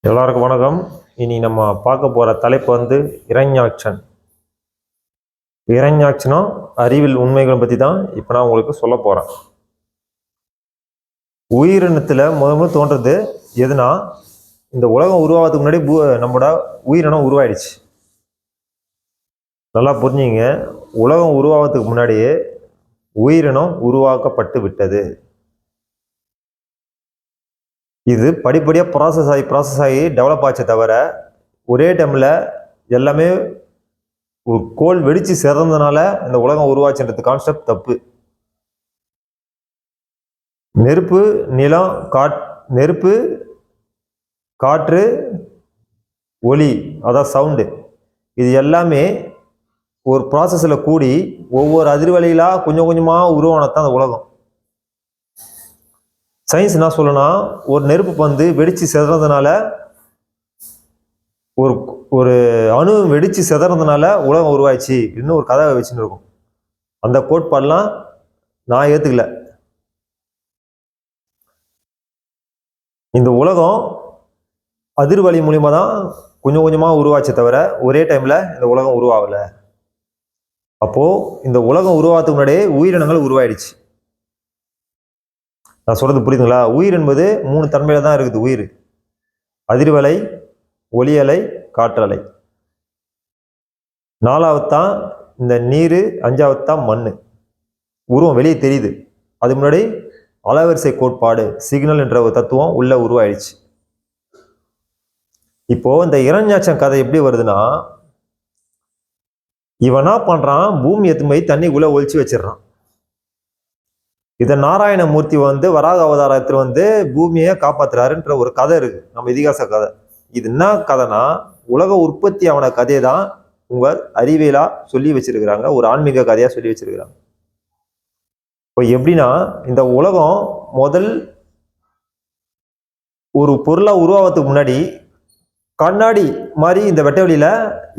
எல்லாருக்கும் வணக்கம். இனி நம்ம பார்க்க போகிற தலைப்பு இறைஞாட்சன். இறைஞாட்சனா அறிவியல் உண்மைகளை பற்றி தான் இப்போ நான் உங்களுக்கு சொல்ல போகிறேன். உயிரினத்தில் முதல்ல தோன்றது எதுனா, இந்த உலகம் உருவாகிறதுக்கு முன்னாடி நம்மளோட உயிரினம் உருவாயிடுச்சு. நல்லா புரிஞ்சுங்க, உலகம் உருவாகிறதுக்கு முன்னாடியே உயிரினம் உருவாக்கப்பட்டு விட்டது. இது படிப்படியாக ப்ராசஸ் ஆகி டெவலப் ஆச்சே தவிர ஒரே டைமில் எல்லாமே ஒரு கோல் வெடித்து சிறந்ததுனால இந்த உலகம் உருவாச்சுன்றது கான்செப்ட் தப்பு. நெருப்பு, நிலம், நெருப்பு, காற்று, ஒலி, அதான் சவுண்டு, இது எல்லாமே ஒரு ப்ராசஸில் கூடி ஒவ்வொரு அதிர்வலையிலாக கொஞ்சம் கொஞ்சமாக உருவானதான் அந்த உலகம். சயின்ஸ் என்ன சொல்லணும்னா, ஒரு நெருப்பு வெடிச்சு சிதறதுனால, ஒரு அணு வெடிச்சு சிதறதுனால உலகம் உருவாச்சு இன்னும் ஒரு கதை வச்சுன்னு இருக்கும். அந்த கோட்பாடெல்லாம் நான் ஏற்றுக்கல. இந்த உலகம் அதிர்வலி மூலியமா தான் கொஞ்சம் கொஞ்சமாக உருவாச்சே தவிர ஒரே டைமில் இந்த உலகம் உருவாகலை. அப்போது இந்த உலகம் உருவாகிறதுக்கு முன்னாடியே உயிரினங்கள் உருவாயிடுச்சு. நான் சொல்றது புரியுதுங்களா? உயிர் என்பது 3 தன்மையில தான் இருக்குது. உயிர் அதிர்வலை, ஒளியலை, காற்றலை. 4வது தான் இந்த நீர், 5வது தான் மண். உருவம் வெளியே தெரியுது. அது முன்னாடி அலைவரிசை கோட்பாடு, சிக்னல் என்ற ஒரு தத்துவம் உள்ள உருவாயிடுச்சு. இப்போ இந்த இறைஞாட்சன் கதை எப்படி வருதுன்னா, இவனா பண்றான், பூமி எத்துமை தண்ணிக்குள்ள ஒழிச்சு வச்சிடறான். இதை நாராயணமூர்த்தி வராக அவதாரத்தில் பூமியை காப்பாத்துறாருன்ற ஒரு கதை இருக்கு, நம்ம இதிகாச கதை. இது என்ன கதைனா, உலக உற்பத்தி ஆன கதையை தான் உங்க அறிவியலா சொல்லி வச்சிருக்கிறாங்க, ஒரு ஆன்மீக கதையா சொல்லி வச்சிருக்கிறாங்க. இப்போ எப்படின்னா, இந்த உலகம் முதல் ஒரு பொருளா உருவாவதுக்கு முன்னாடி கண்ணாடி மாதிரி இந்த வெட்ட வெளியில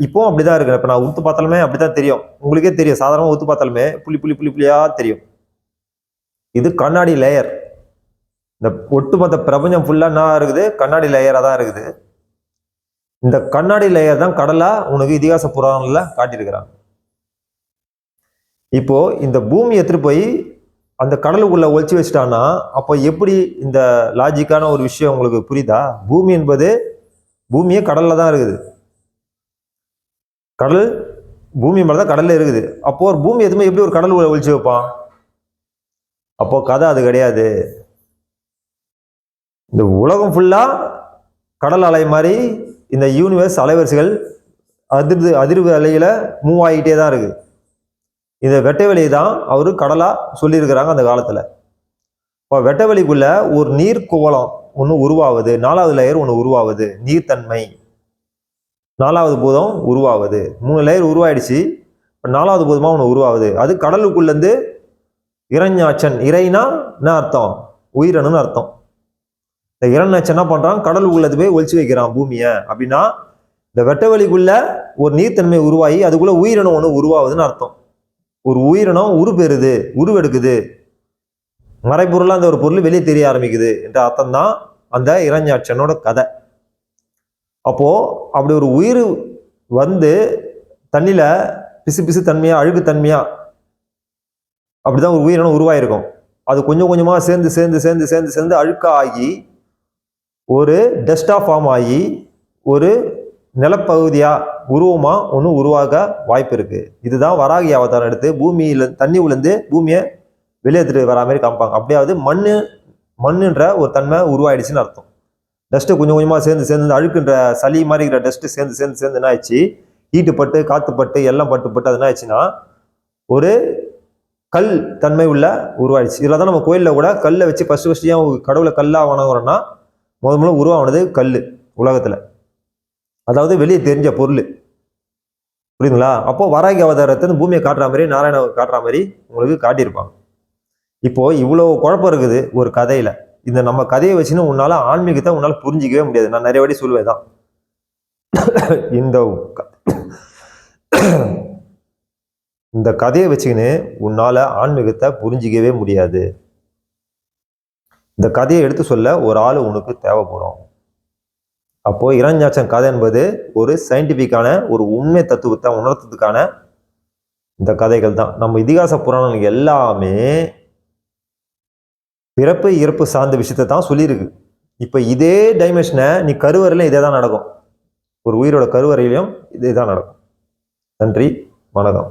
இப்போ அப்படிதான் இருக்கு. இப்ப நான் உத்து பார்த்தாலுமே அப்படிதான் தெரியும், உங்களுக்கே தெரியும். சாதாரணமா உத்து பார்த்தாலுமே புள்ளி புள்ளி புள்ளி புள்ளியா தெரியும். இது கண்ணாடி லேயர். இந்த ஒட்டுமொத்த பிரபஞ்சம் ஃபுல்லா என்ன இருக்குது? கண்ணாடி லேயரா தான் இருக்குது. இந்த கண்ணாடி லேயர் தான் கடலா உனக்கு இதிகாச புராணங்கள்ல காட்டியிருக்கிறாங்க. இப்போ இந்த பூமி எடுத்துட்டு போய் அந்த கடலுக்குள்ள ஒழிச்சு வச்சுட்டான்னா, அப்போ எப்படி இந்த லாஜிக்கான ஒரு விஷயம் உங்களுக்கு புரியுதா? பூமி என்பது பூமியே கடல்ல தான் இருக்குது. கடல் பூமி மேலதான் கடல்ல இருக்குது. அப்போ ஒரு பூமி எதுவுமே எப்படி ஒரு கடல் ஒழிச்சு வைப்பான்? அப்போ கதை அது கிடையாது. இந்த உலகம் ஃபுல்லா கடல் அலை மாதிரி இந்த யூனிவர்ஸ் அலைவரிசைகள் அதிர்வு அலையில மூவ் ஆகிட்டே தான் இருக்கு. இந்த வெட்டவெளியை தான் அவரு கடலா சொல்லியிருக்கிறாங்க அந்த காலத்துல. இப்போ வெட்டவெளிக்குள்ள ஒரு நீர் கோலம் ஒன்று உருவாகுது, 4வது லேயர் ஒன்று உருவாகுது, நீர்த்தன்மை 4வது பூதம் உருவாகுது. 3 லேயர் உருவாயிடுச்சு. இப்போ 4வது பூதமா ஒன்று உருவாகுது. அது கடலுக்குள்ள இருந்து இறைஞாட்சன், இறைனா என்ன அர்த்தம்? உயிரணுன்னு அர்த்தம். இந்த இறைஞாட்சன் என்ன பண்றான்? கடல் உள்ளது போய் ஒழிச்சு வைக்கிறான் பூமியை. அப்படின்னா இந்த வெட்டவெளிக்குள்ள ஒரு நீர்த்தன்மை உருவாகி அதுக்குள்ள உயிரினம் ஒன்று உருவாகுதுன்னு அர்த்தம். ஒரு உயிரினம் உருப்பெறுது, உருவெடுக்குது, மறைப்பொருளா அந்த ஒரு பொருள் வெளியே தெரிய ஆரம்பிக்குது என்ற அர்த்தம் தான் அந்த இறைஞாட்சனோட கதை. அப்போ அப்படி ஒரு உயிர் தண்ணியில பிசு பிசு தன்மையா, அழுக்கு தன்மையா அப்படிதான் ஒரு உயிரினம் உருவாயிருக்கும். அது கொஞ்சம் கொஞ்சமா சேர்ந்து சேர்ந்து சேர்ந்து சேர்ந்து சேர்ந்து அழுக்கா ஆகி ஒரு டஸ்டா ஃபார்ம் ஆகி ஒரு நிலப்பகுதியா உருவமா ஒன்று உருவாக வாய்ப்பு இருக்கு. இதுதான் வராகி அவதாரம் எடுத்து பூமியில தண்ணி உளுந்து பூமியை வெளியேற்றிட்டு வரா மாதிரி காமிப்பாங்க. அப்படியாவது மண்ணுன்ற ஒரு தன்மை உருவாயிடுச்சுன்னு அர்த்தம். டஸ்ட்டு கொஞ்சம் கொஞ்சமா சேர்ந்து சேர்ந்து அழுக்குன்ற சளி மாதிரி இருக்கிற டஸ்ட்டு சேர்ந்து சேர்ந்து சேர்ந்து என்ன ஆயிடுச்சு? ஹீட்டு பட்டு, காத்து பட்டு, எல்லாம் பட்டு பட்டு அது என்ன ஆயிடுச்சுன்னா ஒரு கல் தன்மை உள்ள உருவாயிடுச்சு. இதில் தான் நம்ம கோயிலில் கூட கல்லை வச்சு ஃபர்ஸ்ட் ஏன் கடவுளை கல்லா வணங்குறோம்னா, முதல்ல உருவானது கல் உலகத்துல, அதாவது வெளியே தெரிஞ்ச பொருள். புரியுதுங்களா? அப்போ வராகி அவதாரத்தை பூமியை காட்டுற மாதிரி, நாராயண காட்டுற மாதிரி உங்களுக்கு காட்டியிருப்பாங்க. இப்போ இவ்வளவு குழப்பம் இருக்குது ஒரு கதையில. இந்த நம்ம கதையை வச்சுன்னு உன்னால ஆன்மீகத்தை உன்னால புரிஞ்சிக்கவே முடியாது. நான் நிறைய வாட்டி சொல்லுவேன் தான், இந்த கதையை வச்சுக்கின்னு உன்னால ஆன்மீகத்தை புரிஞ்சிக்கவே முடியாது. இந்த கதையை எடுத்து சொல்ல ஒரு ஆள் உனக்கு தேவைப்படும். அப்போ இரண்யாட்சன் கதை என்பது ஒரு சயின்டிஃபிக்கான ஒரு உண்மை தத்துவத்தை உணர்த்துறதுக்கான இந்த கதைகள் தான். நம்ம இதிகாச புராணங்கள் எல்லாமே பிறப்பு இறப்பு சார்ந்த விஷயத்தை தான் சொல்லியிருக்கு. இப்போ இதே டைமென்ஷனை நீ கருவறையிலும் இதே தான் நடக்கும். ஒரு உயிரோட கருவறையிலையும் இதே தான் நடக்கும். நன்றி, வணக்கம்.